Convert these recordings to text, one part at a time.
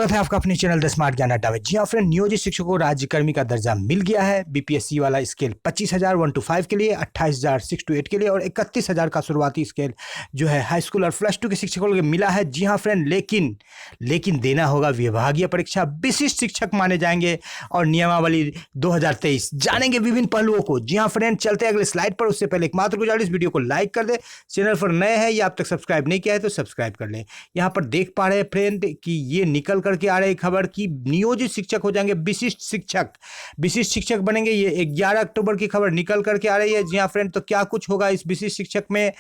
स्वागत है आपका अपने चैनल द स्मार्ट ज्ञान अड्डा में। जी हाँ फ्रेंड, नियोजित शिक्षकों को राज्यकर्मी का दर्जा मिल गया है। बीपीएससी वाला स्केल 25,000 1 to 5 के लिए, 28,000 6 to 8 के लिए और 31,000 का शुरुआती स्केल जो है हाई स्कूल और प्लस 2 के शिक्षकों को मिला है। जी हाँ फ्रेंड, लेकिन देना होगा विभागीय परीक्षा। विशिष्ट शिक्षक माने जाएंगे और नियमावली 2023 जानेंगे विभिन्न पहलुओं को। जी हाँ फ्रेंड, चलते हैं अगले स्लाइड पर। उससे पहले एकमात्र गुजारिश, वीडियो को लाइक कर दे, चैनल पर नए हैं या अब तक सब्सक्राइब नहीं किया है तो सब्सक्राइब कर लें। यहाँ पर देख पा रहे हैं फ्रेंड कि ये निकल करके आ रही खबर कि नियोजित शिक्षक हो जाएंगे विशिष्ट शिक्षक बनेंगे। ये 11 अक्टूबर की खबर निकल करके आ रही है। जी हाँ फ्रेंड, तो क्या कुछ होगा इस विशिष्ट शिक्षक में,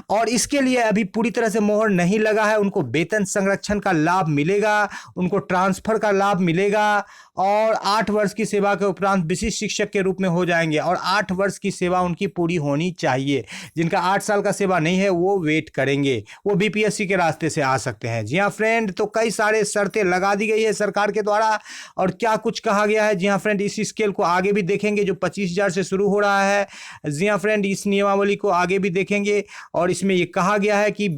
और इसके लिए अभी पूरी तरह से मोहर नहीं लगा है। उनको वेतन संरक्षण का लाभ मिलेगा, उनको ट्रांसफर का लाभ मिलेगा और 8 वर्ष की सेवा के उपरांत विशिष्ट शिक्षक के रूप में हो जाएंगे और 8 वर्ष की सेवा उनकी पूरी होनी चाहिए। जिनका 8 साल का सेवा नहीं है वो वेट करेंगे, वो बीपीएससी के रास्ते से आ सकते हैं। जी हाँ फ्रेंड, तो कई सारे शर्तें लगा दी गई है सरकार के द्वारा और क्या कुछ कहा गया है। जी हाँ फ्रेंड, इस स्केल को आगे भी देखेंगे जो 25,000 से शुरू हो रहा है। जी हाँ फ्रेंड, इस नियमावली को आगे भी देखेंगे और इसमें ये कहा गया है कि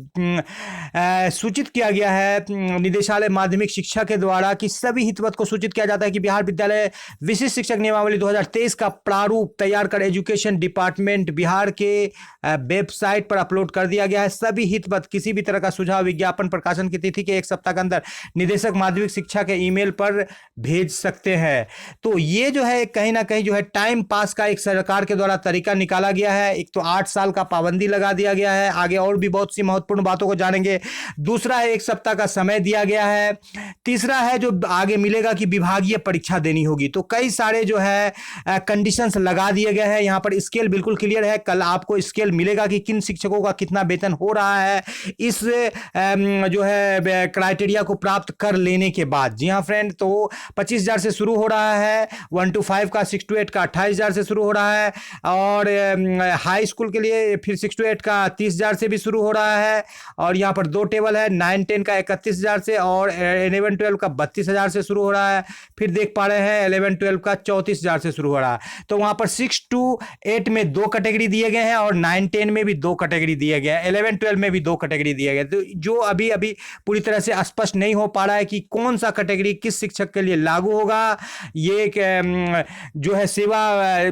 सूचित किया गया है निदेशालय माध्यमिक शिक्षा के द्वारा कि सभी हितवत को सूचित किया जाता है कि बिहार विद्यालय विशिष्ट शिक्षक नियमावली 2023 का प्रारूप तैयार कर एजुकेशन डिपार्टमेंट बिहार के वेबसाइट पर अपलोड कर दिया गया है। सभी हितवत किसी भी तरह का सुझाव, विज्ञापन प्रकाशन की तिथि के 1 सप्ताह के अंदर निदेशक माध्यमिक शिक्षा के ईमेल पर भेज सकते हैं। तो ये जो है कहीं ना कहीं जो है टाइम पास का एक सरकार के द्वारा तरीका निकाला गया है। एक तो 8 साल का पाबंदी लगा दिया गया है, आगे और भी बहुत सी महत्वपूर्ण बातों को जानेंगे। दूसरा है 1 सप्ताह का समय दिया गया है। तीसरा है जो आगे मिलेगा कि विभागीय परीक्षा देनी होगी। तो कई सारे जो है कंडीशंस लगा दिए गए हैं। यहाँ पर स्केल बिल्कुल क्लियर है, कल आपको स्केल मिलेगा कि किन शिक्षकों का कितना वेतन हो रहा है इस जो है क्राइटेरिया को प्राप्त कर लेने के बाद। जी हाँ फ्रेंड, तो 25,000 से शुरू हो रहा है, 1 to 5 का, 6 to 8 का 28,000 से शुरू हो रहा है और हाई स्कूल के लिए फिर 6 to 8 का 30,000 से भी शुरू हो रहा है। और यहाँ पर 2 टेबल है, 9-10 का 31,000 से और 11-12 का 32,000 से शुरू हो रहा है। फिर देख पा रहे हैं 11-12 का 34,000 से शुरू हो रहा है। तो वहाँ पर 6 to 8 में 2 कैटेगरी दिए गए हैं और 9-10 में भी 2 कैटेगरी दिए गए हैं, 11-12 में भी 2 कैटेगरी दिए गए। तो जो अभी पूरी तरह से स्पष्ट नहीं हो पा रहा है कि कौन सा कैटेगरी किस शिक्षक के लिए लागू होगा। ये जो है सेवा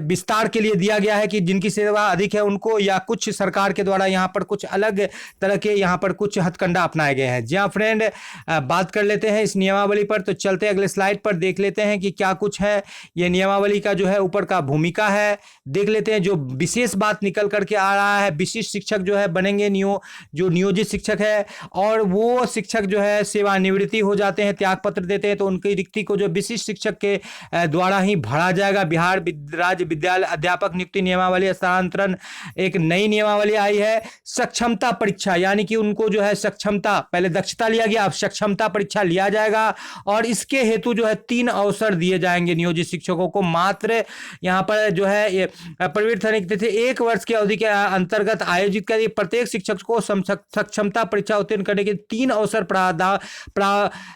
विस्तार के लिए दिया गया है कि जिनकी सेवा अधिक है उनको, या कुछ सरकार के द्वारा यहाँ पर कुछ अलग तरह के यहाँ पर कुछ हथकंडा अपनाए गए हैं। जी हाँ फ्रेंड, बात कर लेते हैं इस नियमावली पर। तो चलते अगले स्लाइड पर देख लेते हैं कि क्या कुछ है। ये नियमावली का जो है ऊपर का भूमिका है, देख लेते हैं। जो विशेष बात निकल करके आ रहा है, विशिष्ट शिक्षक जो है बनेंगे जो नियोजित शिक्षक है और वो शिक्षक जो है सेवानिवृत्ति हो जाते हैं, त्याग पत्र देते हैं, तो उनकी रिक्ति को जो विशिष्ट शिक्षक के द्वारा ही भरा जाएगा। बिहार राज्य विद्यालय अध्यापक नियुक्ति नियमावली हस्तांतरण, एक नई नियमावली आई है। सक्षमता परीक्षा, यानी कि उनको जो है सक्षमता, पहले दक्षता लिया गया, अब सक्षमता परीक्षा लिया जाएगा और इसके हेतु जो है 3 अवसर दिए जाएंगे नियोजित शिक्षकों को। मात्र यहाँ पर जो है प्रवृत्त होने की तिथि 1 वर्ष की अवधि के अंतर्गत आयोजित करिए। प्रत्येक शिक्षक को सक्षमता परीक्षा उत्तीर्ण करने के 3 अवसर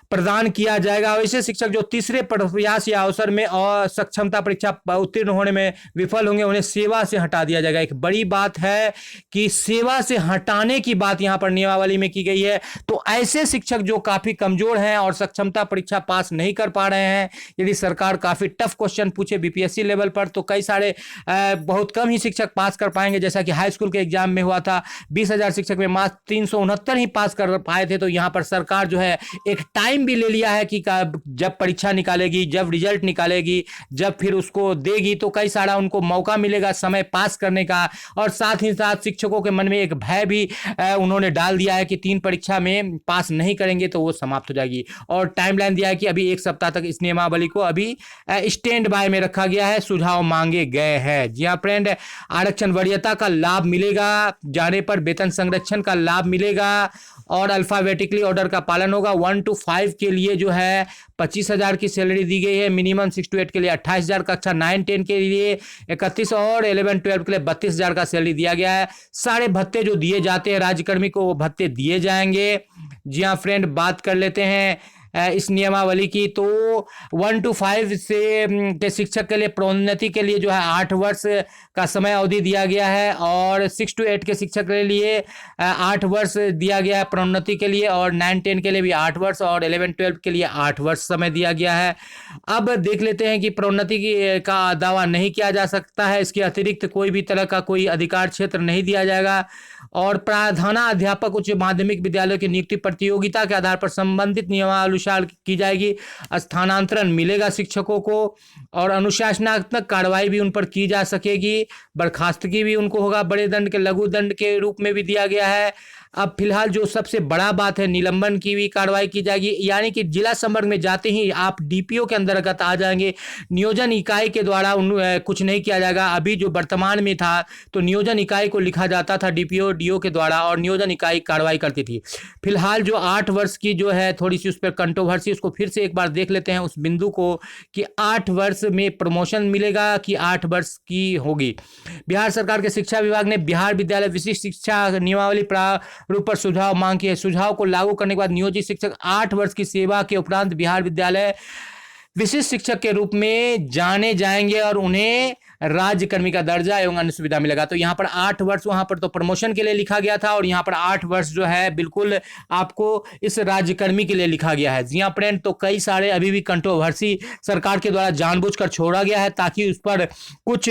प्रदान किया जाएगा। वैसे शिक्षक जो तीसरे प्रयास या अवसर में सक्षमता परीक्षा उत्तीर्ण होने में विफल होंगे उन्हें सेवा से हटा दिया जाएगा। एक बड़ी बात है कि सेवा से हटाने की बात यहां पर नियमावली में की गई है। तो ऐसे शिक्षक जो काफी कमजोर हैं और सक्षमता परीक्षा पास नहीं कर पा रहे हैं, यदि सरकार काफी टफ क्वेश्चन पूछे बीपीएससी लेवल पर तो कई सारे बहुत कम ही शिक्षक पास कर पाएंगे। जैसा कि हाई स्कूल के एग्जाम में हुआ था, 20,000 शिक्षक में मात्र 369 ही पास कर पाए थे। तो यहाँ पर सरकार जो है एक टाइम भी ले लिया है कि जब परीक्षा निकालेगी, जब रिजल्ट निकालेगी, जब फिर उसको देगी तो कई सारा उनको मौका मिलेगा समय पास करने का। और साथ ही साथ शिक्षकों के मन में एक भय भी उन्होंने डाल दिया है कि 3 परीक्षा में पास नहीं करेंगे तो वो समाप्त हो जाएगी। और टाइमलाइन दिया है कि अभी 1 सप्ताह तक इस नियमावली को अभी स्टैंड बाय में रखा गया है, सुझाव मांगे गए हैं। जी हाँ फ्रेंड, आरक्षण वरीयता का लाभ मिलेगा, जाने पर वेतन संरक्षण का लाभ मिलेगा और अल्फाबेटिकली ऑर्डर का पालन होगा। 1 to 5 के लिए जो है 25,000 की सैलरी दी गई है, मिनिमम 6 to 8 के लिए 28,000, कक्षा 9-10 के लिए 31 और 11-12 के लिए 32,000 का सैलरी दिया गया है। सारे भत्ते जो दिए जाते हैं राज्यकर्मी को वो भत्ते दिए जाएंगे। जी हाँ फ्रेंड, बात कर लेते हैं इस नियमावली की, तो 1 to 5 से के शिक्षक के लिए प्रोन्नति के लिए जो है 8 वर्ष का समय अवधि दिया गया है, और 6 to 8 के शिक्षक के लिए 8 वर्ष दिया गया है प्रोन्नति के लिए, और 9-10 के लिए भी 8 वर्ष, और 11-12 के लिए 8 वर्ष समय दिया गया है। अब देख लेते हैं कि प्रोन्नति का दावा नहीं किया जा सकता है, इसके अतिरिक्त कोई भी तरह का कोई अधिकार क्षेत्र नहीं दिया जाएगा, और प्रधानाध्यापक उच्च माध्यमिक विद्यालयों की नियुक्ति प्रतियोगिता के आधार पर संबंधित नियमानुसार की जाएगी। स्थानांतरण मिलेगा शिक्षकों को, और अनुशासनात्मक कार्रवाई भी उन पर की जा सकेगी। बर्खास्तगी भी उनको होगा, बड़े दंड के लघु दंड के रूप में भी दिया गया है। अब फिलहाल जो सबसे बड़ा बात है, निलंबन की भी कार्रवाई की जाएगी, यानी कि जिला संवर्ग में जाते ही आप डीपीओ के अंतर्गत आ जाएंगे। नियोजन इकाई के द्वारा कुछ नहीं किया जाएगा। अभी जो वर्तमान में था तो नियोजन इकाई को लिखा जाता था डीपीओ डीओ के द्वारा, और नियोजन इकाई कार्रवाई करती थी। फिलहाल जो 8 वर्ष की जो है थोड़ी सी उस पर कंट्रोवर्सी, उसको फिर से एक बार देख लेते हैं उस बिंदु को, कि 8 वर्ष में प्रमोशन मिलेगा कि 8 वर्ष की होगी। बिहार सरकार के शिक्षा विभाग ने बिहार विद्यालय विशिष्ट शिक्षा नियमावली रूप पर सुझाव मांग किए। सुझाव को लागू करने के बाद नियोजित शिक्षक 8 वर्ष की सेवा के उपरांत बिहार विद्यालय विशिष्ट शिक्षक के रूप में जाने जाएंगे, और उन्हें राज्यकर्मी का दर्जा एवं अन्य सुविधा मिलेगा। तो यहाँ पर 8 वर्ष वहाँ पर तो प्रमोशन के लिए लिखा गया था, और यहाँ पर 8 वर्ष जो है बिल्कुल आपको इस राज्यकर्मी के लिए लिखा गया है। जी हाँ फ्रेंड, तो कई सारे अभी भी कंट्रोवर्सी सरकार के द्वारा जानबूझकर छोड़ा गया है, ताकि उस पर कुछ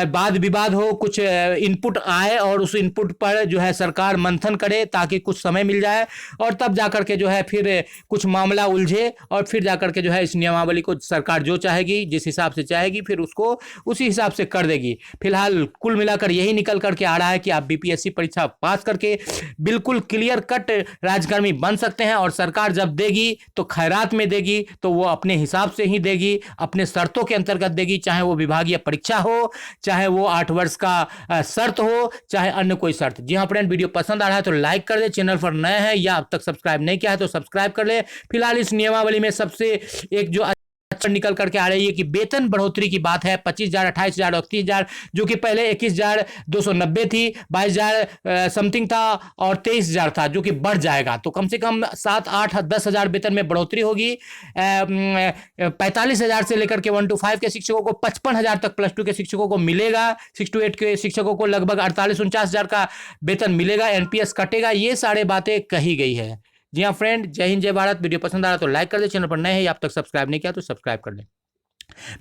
वाद विवाद हो, कुछ इनपुट आए, और उस इनपुट पर जो है सरकार मंथन करे, ताकि कुछ समय मिल जाए, और तब जाकर के जो है फिर कुछ मामला उलझे, और फिर जाकर के जो है इस नियमावली को सरकार जो चाहेगी, जिस हिसाब से चाहेगी, फिर उसको उसी हिसाब से कर देगी। फिलहाल कुल मिलाकर यही निकल करके आ रहा है कि आप बीपीएससी परीक्षा पास करके बिल्कुल क्लियर कट राजकर्मी बन सकते हैं, और सरकार जब देगी तो खैरात में देगी, तो वो अपने हिसाब से ही देगी, अपने शर्तों के अंतर्गत देगी, चाहे वो विभागीय परीक्षा हो, चाहे वो 8 वर्ष का शर्त हो, चाहे अन्य कोई शर्त। जी हाँ फ्रेंड, वीडियो पसंद आ रहा है तो लाइक कर दे, चैनल पर नए हैं या अब तक सब्सक्राइब नहीं किया है तो सब्सक्राइब कर ले। फिलहाल इस नियमावली में सबसे एक जो निकल करके आ रही है कि वेतन बढ़ोतरी की बात है। 25,000, 28,000 और 30,000, जो कि पहले 21,290 थी, 22,000 समथिंग था, और 23,000 था, जो कि बढ़ जाएगा। तो कम से कम 7, 8, 10,000 वेतन में बढ़ोतरी होगी। 45,000 से लेकर के 1 to 5 के शिक्षकों को 55,000 तक प्लस 2 के शिक्षकों को मिलेगा। 6 to 8 के शिक्षकों को लगभग 48-49,000 का वेतन मिलेगा, एनपीएस कटेगा। ये सारे बातें कही गई है। जी हाँ फ्रेंड, जय हिंद जय भारत। वीडियो पसंद आ रहा तो लाइक कर दे, चैनल पर नए हैं या अब तक सब्सक्राइब नहीं किया तो सब्सक्राइब कर लें।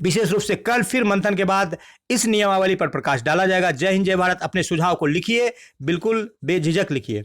विशेष रूप से कल फिर मंथन के बाद इस नियमावली पर प्रकाश डाला जाएगा। जय हिंद जय भारत। अपने सुझाव को लिखिए, बिल्कुल बेझिझक लिखिए।